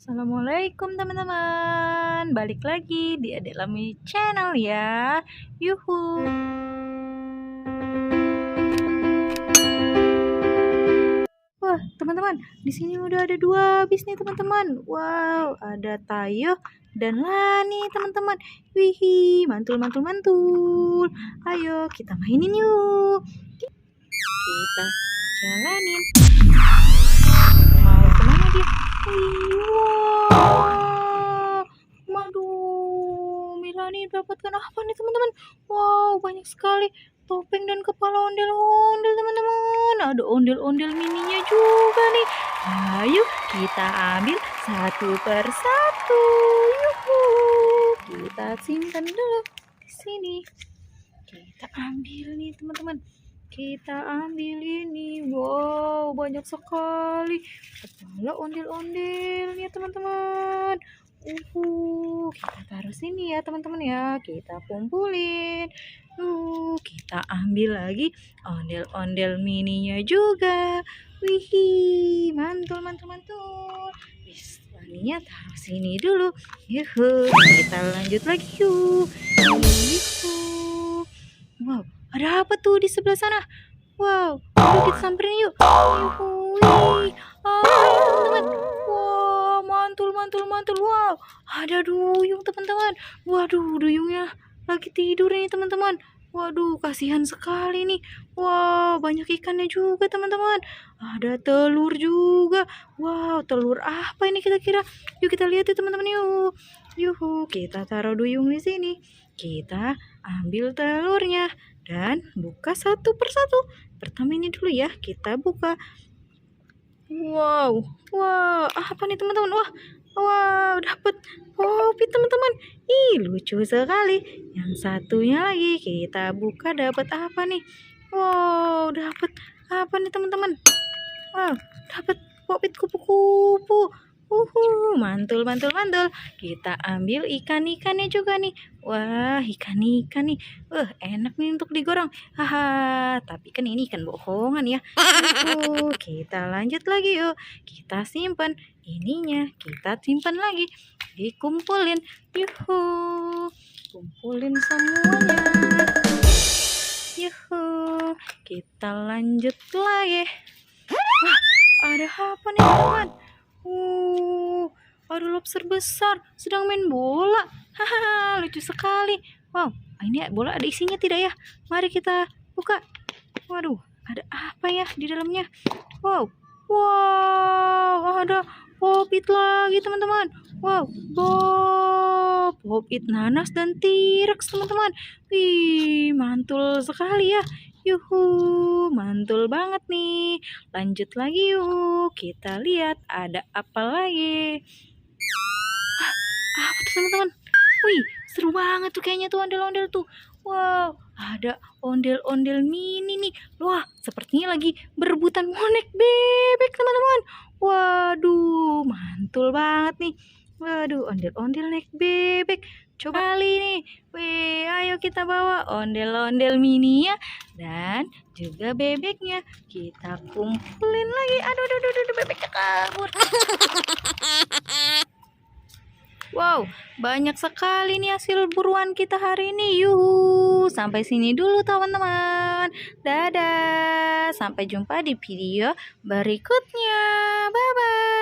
Assalamualaikum teman-teman, balik lagi di Adek Lami Channel ya. Yuhu. Wah teman-teman, di sini udah ada 2 bis nih teman-teman. Wow, ada Tayo dan Lani teman-teman. Wihi, mantul. Ayo kita mainin yuk. Kita jalanin. Mau kemana dia? Wow, waduh, Milani dapatkan apa nih teman-teman? Wow, banyak sekali topeng dan kepala ondel-ondel teman-teman. Ada ondel-ondel mininya juga nih. Ayo kita ambil satu persatu. Yuhu, kita simpan dulu di sini. Kita ambil nih teman-teman. Kita ambil ini. Wow, banyak sekali kepala ondel-ondelnya teman-teman. Kita taruh sini ya teman-teman ya. Kita kumpulin. Kita ambil lagi ondel-ondel mininya juga. Wih, mantul. Waninya taruh sini dulu. Yuhu, kita lanjut lagi yuk. Yuhu. Wow, ada apa tuh di sebelah sana? Wow, yuk kita samperin yuk. Yuhui. Teman-teman. Wow, mantul. Wow, ada duyung teman-teman. Waduh, duyungnya lagi tidur nih teman-teman. Waduh, kasihan sekali nih. Wow, banyak ikannya juga teman-teman. Ada telur juga. Wow, telur apa ini kira-kira? Yuk kita lihat ya teman-teman yuk. Yuhu, kita taruh duyung di sini. Kita ambil telurnya dan buka satu persatu. Pertama ini dulu ya, kita buka. Wow, apa nih teman-teman? Wow, dapat kopi teman-teman. Ih, lucu sekali. Yang satunya lagi kita buka, dapat apa nih? Wow, dapat apa nih teman-teman? Wow, dapat kopi kupu-kupu. Mantul. Kita ambil ikan-ikannya juga nih. Wah, ikan-ikan nih. Enak nih untuk digoreng. Haha, tapi kan ini ikan bohongan ya. Kita lanjut lagi yuk. Kita simpan ininya. Kita simpan lagi. Dikumpulin. Yuhu. Kumpulin semuanya. Yuhu. Kita lanjut lagi. Wah, ada apa nih teman? Ada lobster besar sedang main bola. Hahaha, lucu sekali. Wow, ini bola ada isinya tidak ya? Mari kita buka. Waduh, ada apa ya di dalamnya? Wow, ada Popit lagi teman-teman. Wow, Popit, nanas dan T-Rex teman-teman. Wih, mantul sekali ya. Yuhu, mantul banget nih. Lanjut lagi yuk. Kita lihat ada apa lagi. Apa tuh teman-teman? Wih, seru banget tuh kayaknya tuh ondel-ondel tuh. Wow, ada ondel-ondel mini nih. Wah, sepertinya lagi berebutan bonek bebek teman-teman. Waduh, mantul banget nih. Waduh, ondel-ondel naik bebek. Coba kali nih. Wih, ayo kita bawa ondel-ondel mini ya. Dan juga bebeknya. Kita kumpulin lagi. Aduh, bebeknya kabur. Wow, banyak sekali nih hasil buruan kita hari ini. Yuhu, sampai sini dulu teman-teman. Dadah, sampai jumpa di video berikutnya. Bye-bye.